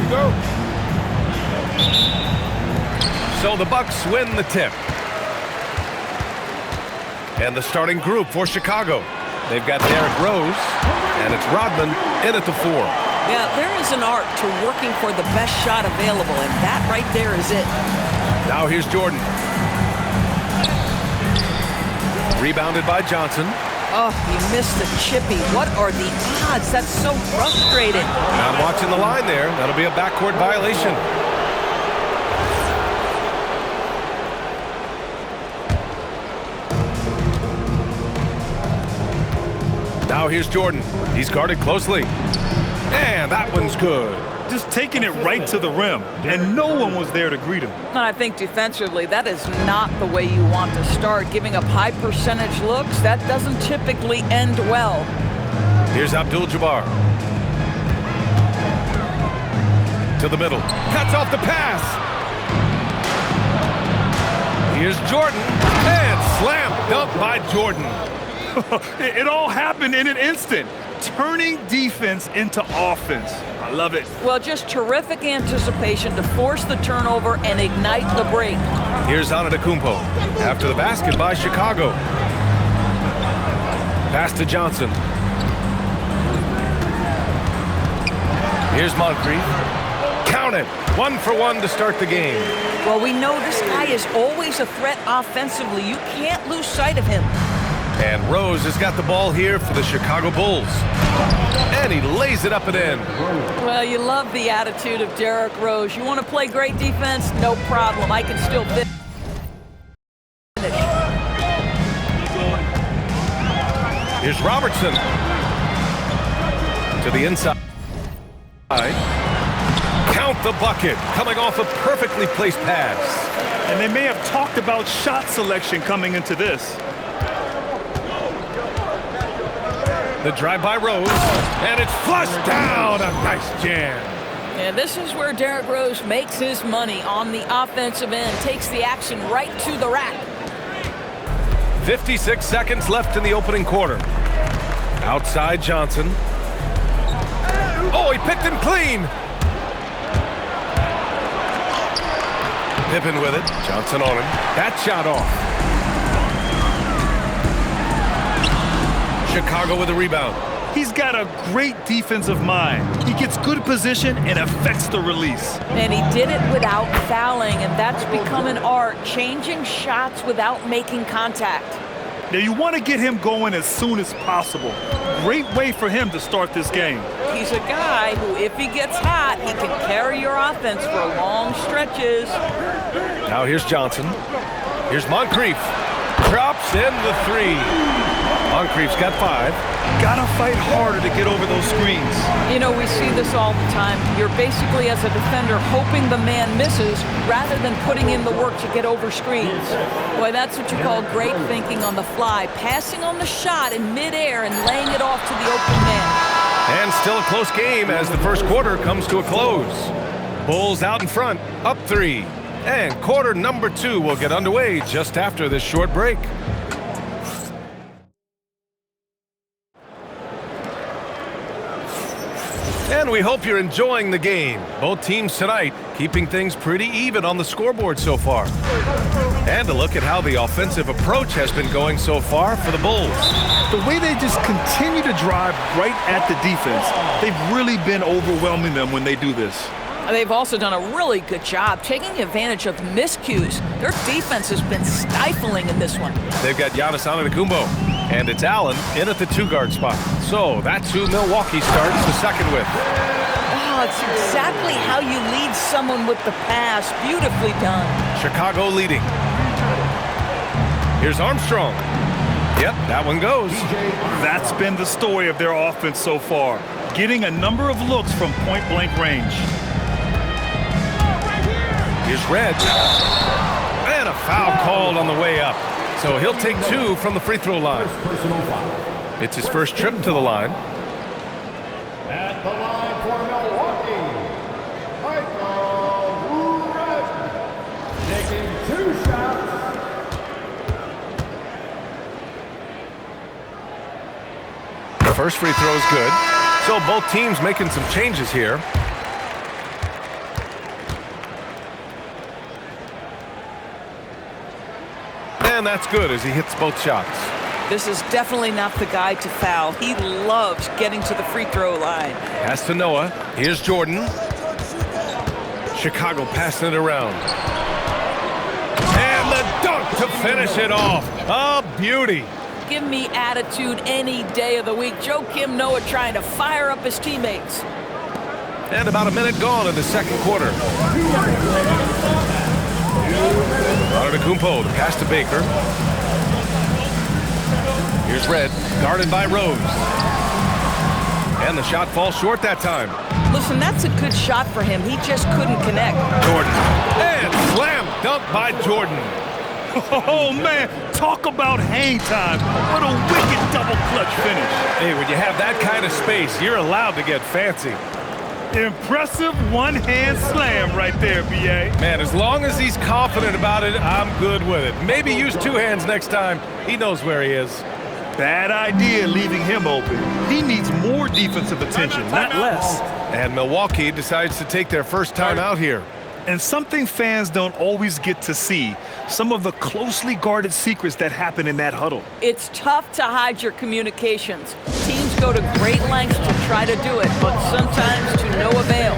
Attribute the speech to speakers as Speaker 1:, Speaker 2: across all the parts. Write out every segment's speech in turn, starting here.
Speaker 1: Go. So the Bucks win the tip. And the starting group for Chicago. They've got Derrick Rose, and it's Rodman in at the 4.
Speaker 2: Yeah, there is an art to working for the best shot available, and that right there is it.
Speaker 1: Now here's Jordan. Rebounded by Johnson.
Speaker 2: Oh, he missed the chippy. What are the odds? That's so frustrating.
Speaker 1: Not watching the line there. That'll be a backcourt violation. Now here's Jordan. He's guarded closely. And that one's good.
Speaker 3: Just taking it right to the rim, and no one was there to greet him.
Speaker 2: And I think defensively, that is not the way you want to start. Giving up high percentage looks, that doesn't typically end well.
Speaker 1: Here's Abdul-Jabbar. To the middle. Cuts off the pass. Here's Jordan. And slam dunk by Jordan.
Speaker 3: It all happened in an instant. Turning defense into offense. I love it.
Speaker 2: Well, just terrific anticipation to force the turnover and ignite the break.
Speaker 1: Here's Antetokounmpo. After the basket by Chicago. Pass to Johnson. Here's Moncrief. Count it. 1 for 1 to start the game.
Speaker 2: Well, we know this guy is always a threat offensively. You can't lose sight of him.
Speaker 1: And Rose has got the ball here for the Chicago Bulls. And he lays it up and in.
Speaker 2: Well, you love the attitude of Derrick Rose. You want to play great defense? No problem. I can still finish.
Speaker 1: Here's Robertson. To the inside. Count the bucket. Coming off a perfectly placed pass.
Speaker 3: And they may have talked about shot selection coming into this.
Speaker 1: The drive by Rose, and it's flushed down. A nice jam.
Speaker 2: And this is where Derrick Rose makes his money on the offensive end. Takes the action right to the rack.
Speaker 1: 56 seconds left in the opening quarter. Outside Johnson. Oh, he picked him clean. Pippen with it. Johnson on him. That shot off. Chicago with a rebound.
Speaker 3: He's got a great defensive mind. He gets good position and affects the release.
Speaker 2: And he did it without fouling, and that's become an art, changing shots without making contact.
Speaker 3: Now you want to get him going as soon as possible. Great way for him to start this game.
Speaker 2: He's a guy who, if he gets hot, he can carry your offense for long stretches.
Speaker 1: Now here's Johnson. Here's Moncrief. Drops in the 3. Moncrief's got 5.
Speaker 3: Gotta fight harder to get over those screens.
Speaker 2: You know, we see this all the time. You're basically, as a defender, hoping the man misses rather than putting in the work to get over screens. Boy, that's what you call great thinking on the fly. Passing on the shot in midair and laying it off to the open man.
Speaker 1: And still a close game as the first quarter comes to a close. Bulls out in front, up 3. And quarter number 2 will get underway just after this short break. And we hope you're enjoying the game. Both teams tonight keeping things pretty even on the scoreboard so far. And a look at how the offensive approach has been going so far for the Bulls.
Speaker 3: The way they just continue to drive right at the defense, they've really been overwhelming them when they do this.
Speaker 2: They've also done a really good job taking advantage of miscues. Their defense has been stifling in this one.
Speaker 1: They've got Giannis Antetokounmpo, and it's Allen in at the 2-guard spot. So that's who Milwaukee starts the second with.
Speaker 2: Oh, it's exactly how you lead someone with the pass. Beautifully done.
Speaker 1: Chicago leading. Here's Armstrong. Yep, that one goes.
Speaker 3: That's been the story of their offense so far, getting a number of looks from point-blank range.
Speaker 1: Here's Red. And a foul called on the way up. So he'll take 2 from the free throw line. It's his first trip to the line.
Speaker 4: At the line for Milwaukee, Red. Taking 2 shots.
Speaker 1: The first free throw is good. So both teams making some changes here. And that's good as he hits both shots.
Speaker 2: This is definitely not the guy to foul. He loves getting to the free throw line.
Speaker 1: Pass to Noah. Here's Jordan. Chicago passing it around. And the dunk to finish it off. A beauty.
Speaker 2: Give me attitude any day of the week. Joakim Noah trying to fire up his teammates.
Speaker 1: And about a minute gone in the second quarter. Antetokounmpo, the pass to Baker. Here's Red, guarded by Rose. And the shot falls short that time.
Speaker 2: Listen, that's a good shot for him. He just couldn't connect.
Speaker 1: Jordan. And slam dunk by Jordan.
Speaker 3: Oh, man, talk about hang time. What a wicked double clutch finish.
Speaker 1: Hey, when you have that kind of space, you're allowed to get fancy.
Speaker 3: Impressive one-hand slam right there, B.A.
Speaker 1: Man, as long as he's confident about it, I'm good with it. Maybe use 2 hands next time. He knows where he is.
Speaker 3: Bad idea leaving him open. He needs more defensive attention, not less.
Speaker 1: And Milwaukee decides to take their first time out here.
Speaker 3: And something fans don't always get to see, some of the closely guarded secrets that happen in that huddle.
Speaker 2: It's tough to hide your communications. Teams go to great lengths to try to do it, but sometimes to no avail.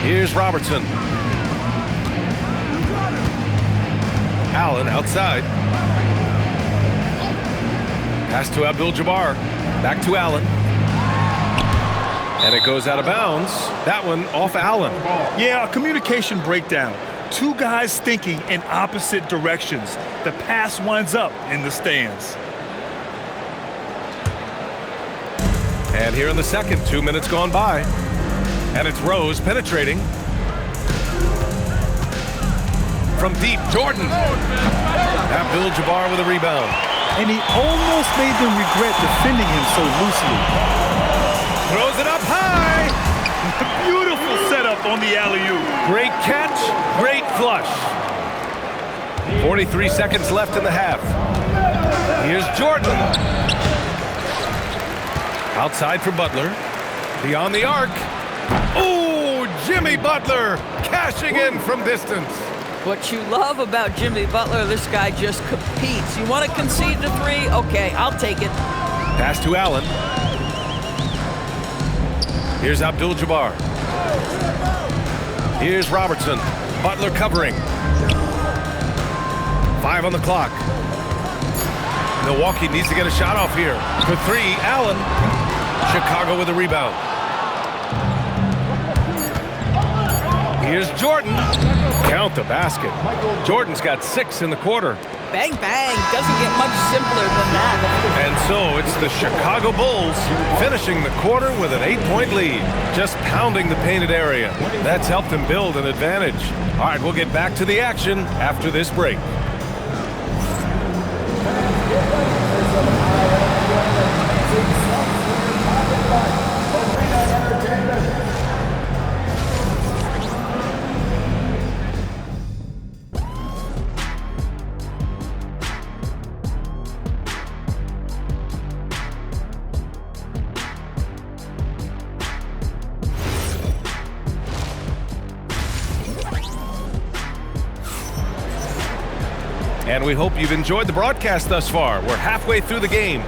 Speaker 1: Here's Robertson. Allen outside. Pass to Abdul-Jabbar. Back to Allen. And it goes out of bounds. That one off Allen.
Speaker 3: Yeah, a communication breakdown. 2 guys thinking in opposite directions. The pass winds up in the stands.
Speaker 1: And here in the second, 2 minutes gone by. And it's Rose penetrating. From deep, Jordan. Abdul-Jabbar with a rebound.
Speaker 3: And he almost made them regret defending him so loosely.
Speaker 1: Throws it up high.
Speaker 3: Beautiful setup on the alley-oop.
Speaker 1: Great catch, great flush. 43 seconds left in the half. Here's Jordan. Outside for Butler. Beyond the arc. Oh, Jimmy Butler cashing in from distance.
Speaker 2: What you love about Jimmy Butler, this guy just competes. You want to concede to 3? Okay, I'll take it.
Speaker 1: Pass to Allen. Here's Abdul-Jabbar. Here's Robertson. Butler covering. 5 on the clock. Milwaukee needs to get a shot off here. For 3, Allen. Chicago with a rebound. Here's Jordan. Count the basket. Jordan's got 6 in the quarter.
Speaker 2: Bang, bang. Doesn't get much simpler than that.
Speaker 1: And so it's the Chicago Bulls finishing the quarter with an 8-point lead. Just pounding the painted area. That's helped them build an advantage. All right, we'll get back to the action after this break. And we hope you've enjoyed the broadcast thus far. We're halfway through the game.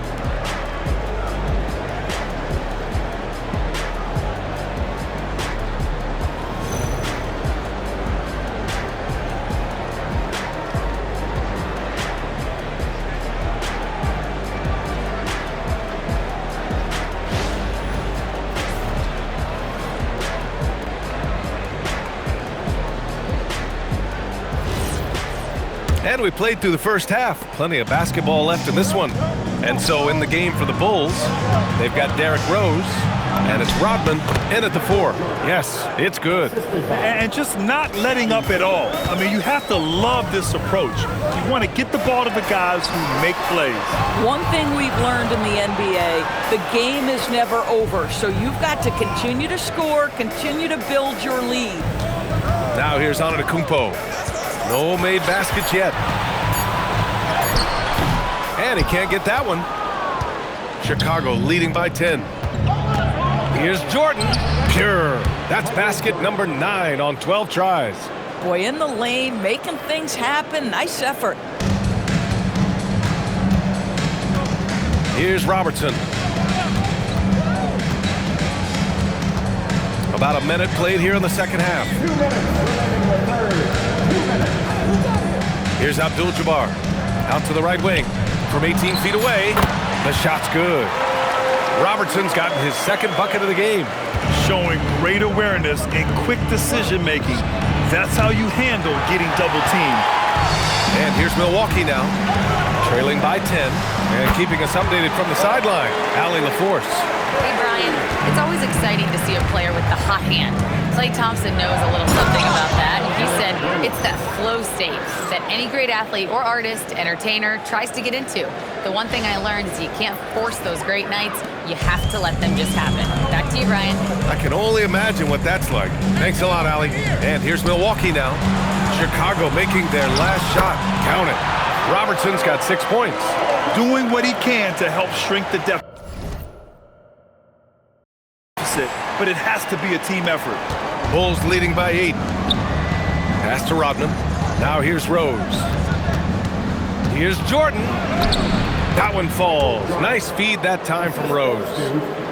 Speaker 1: And we played through the first half. Plenty of basketball left in this one. And so in the game for the Bulls, they've got Derrick Rose, and it's Rodman in at the 4. Yes, it's good.
Speaker 3: And just not letting up at all. I mean, you have to love this approach. You want to get the ball to the guys who make plays.
Speaker 2: One thing we've learned in the NBA, the game is never over. So you've got to continue to score, continue to build your lead.
Speaker 1: Now here's Antetokounmpo. No made baskets yet. And he can't get that one. Chicago leading by 10. Here's Jordan. Pure. That's basket number 9 on 12 tries.
Speaker 2: Boy, in the lane, making things happen. Nice effort.
Speaker 1: Here's Robertson. About a minute played here in the second half.
Speaker 4: 2 minutes remaining in the third. 2 minutes.
Speaker 1: Here's Abdul-Jabbar. Out to the right wing. From 18 feet away, the shot's good. Robertson's gotten his second bucket of the game.
Speaker 3: Showing great awareness and quick decision-making. That's how you handle getting double-teamed.
Speaker 1: And here's Milwaukee now, trailing by 10 and keeping us updated from the sideline. Allie LaForce.
Speaker 5: Hey, Brian. It's always exciting to see a player with the hot hand. Klay Thompson knows a little something about that. He said it's that flow state that any great athlete or artist, entertainer, tries to get into. The one thing I learned is you can't force those great nights. You have to let them just happen. Back to you, Brian.
Speaker 1: I can only imagine what that's like. Thanks a lot, Allie. And here's Milwaukee now. Chicago making their last shot. Count it. Robertson's got 6 points.
Speaker 3: Doing what he can to help shrink the deficit. But it has to be a team effort.
Speaker 1: Bulls leading by 8. Pass to Rodman. Now here's Rose. Here's Jordan. That one falls. Nice feed that time from Rose.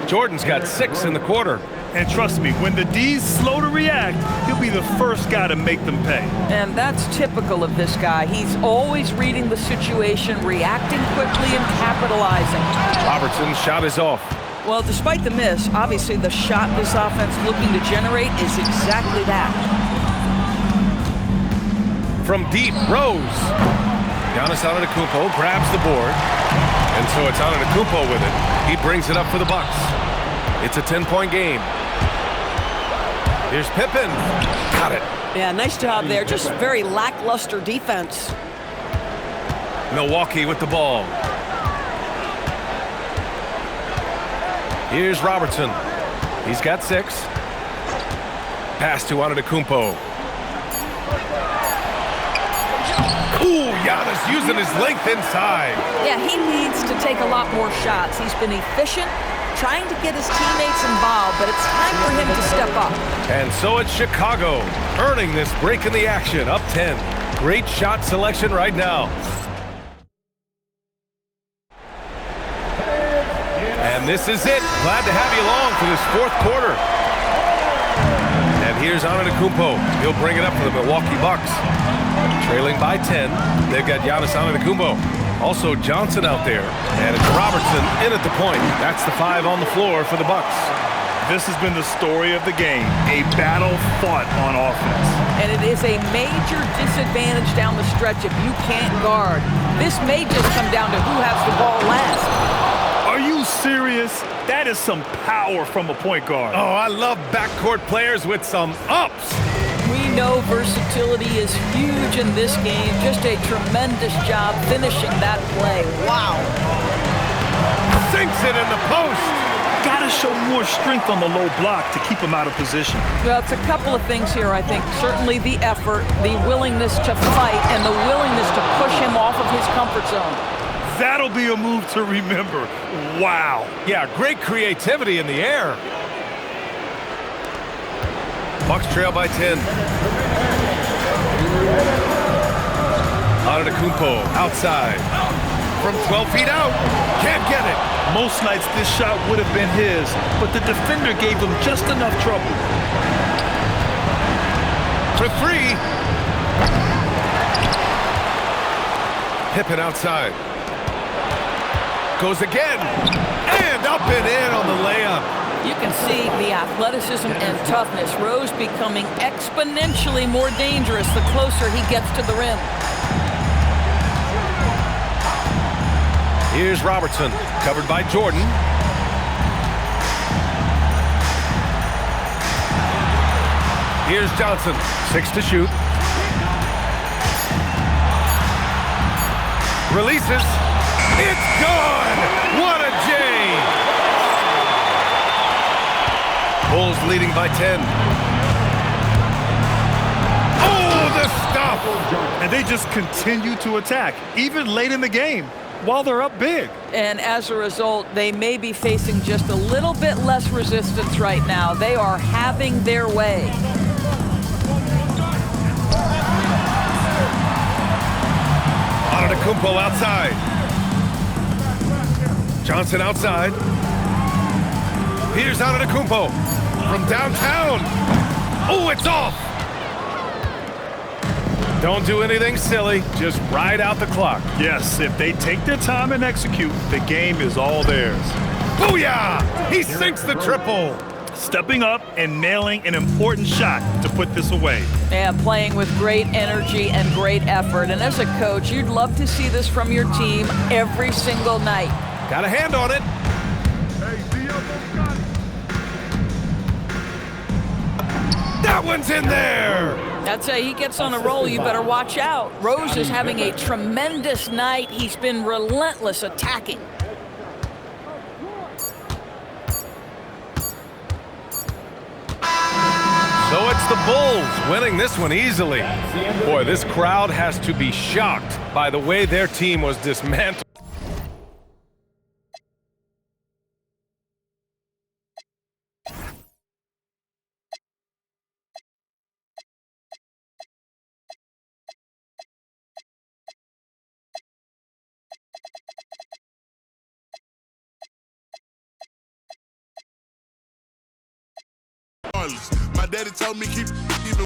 Speaker 1: Jordan's got 6 in the quarter.
Speaker 3: And trust me, when the D's slow to react, he'll be the first guy to make them pay.
Speaker 2: And that's typical of this guy. He's always reading the situation, reacting quickly and capitalizing.
Speaker 1: Robertson's shot is off.
Speaker 2: Well, despite the miss, obviously the shot this offense looking to generate is exactly that.
Speaker 1: From deep, Rose. Giannis Antetokounmpo grabs the board. And so it's Antetokounmpo with it. He brings it up for the Bucks. It's a 10-point game. Here's Pippen. Got it.
Speaker 2: Yeah, nice job there. Just very lackluster defense.
Speaker 1: Milwaukee with the ball. Here's Robertson. He's got 6. Pass to Antetokounmpo. Ooh, Giannis using his length inside.
Speaker 2: Yeah, he needs to take a lot more shots. He's been efficient, trying to get his teammates involved, but it's time for him to step up.
Speaker 1: And so it's Chicago, earning this break in the action, up 10. Great shot selection right now. And this is it. Glad to have you along for this 4th quarter. And here's Antetokounmpo. He'll bring it up for the Milwaukee Bucks. Trailing by 10, they've got Giannis Antetokounmpo. Also Johnson out there. And it's Robertson in at the point. That's the 5 on the floor for the Bucks.
Speaker 3: This has been the story of the game, a battle fought on offense.
Speaker 2: And it is a major disadvantage down the stretch if you can't guard. This may just come down to who has the ball last.
Speaker 3: Are you serious? That is some power from a point guard.
Speaker 1: Oh, I love backcourt players with some ups.
Speaker 2: We know versatility is huge in this game. Just a tremendous job finishing that play. Wow.
Speaker 1: Sinks it in the post.
Speaker 3: Gotta show more strength on the low block to keep him out of position.
Speaker 2: Well, it's a couple of things here, I think. Certainly the effort, the willingness to fight, and the willingness to push him off of his comfort zone.
Speaker 3: That'll be a move to remember. Wow.
Speaker 1: Yeah, great creativity in the air. Bucks trail by 10. Antetokounmpo outside. From 12 feet out. Can't get it.
Speaker 3: Most nights this shot would have been his, but the defender gave him just enough trouble.
Speaker 1: For three. Pippen outside. Goes again. And up and in on the layup.
Speaker 2: You can see the athleticism and toughness. Rose becoming exponentially more dangerous the closer he gets to the rim.
Speaker 1: Here's Robertson, covered by Jordan. Here's Johnson, 6 to shoot. Releases. It's gone! What a J! Bulls leading by 10. Oh, the stuff!
Speaker 3: And they just continue to attack, even late in the game, while they're up big.
Speaker 2: And as a result, they may be facing just a little bit less resistance right now. They are having their way.
Speaker 1: Antetokounmpo outside. Johnson outside. Here's Antetokounmpo from downtown. Oh, it's off. Don't do anything silly. Just ride out the clock.
Speaker 3: Yes, if they take their time and execute, the game is all theirs.
Speaker 1: Booyah! He sinks the triple.
Speaker 3: Stepping up and nailing an important shot to put this away.
Speaker 2: Yeah, playing with great energy and great effort. And as a coach, you'd love to see this from your team every single night.
Speaker 1: Got a hand on it. That one's in there.
Speaker 2: That's he gets on a roll, you better watch out. Rose is having a tremendous night. He's been relentless attacking.
Speaker 1: So it's the Bulls winning this one easily. Boy, this crowd has to be shocked by the way their team was dismantled.
Speaker 6: My daddy told me keep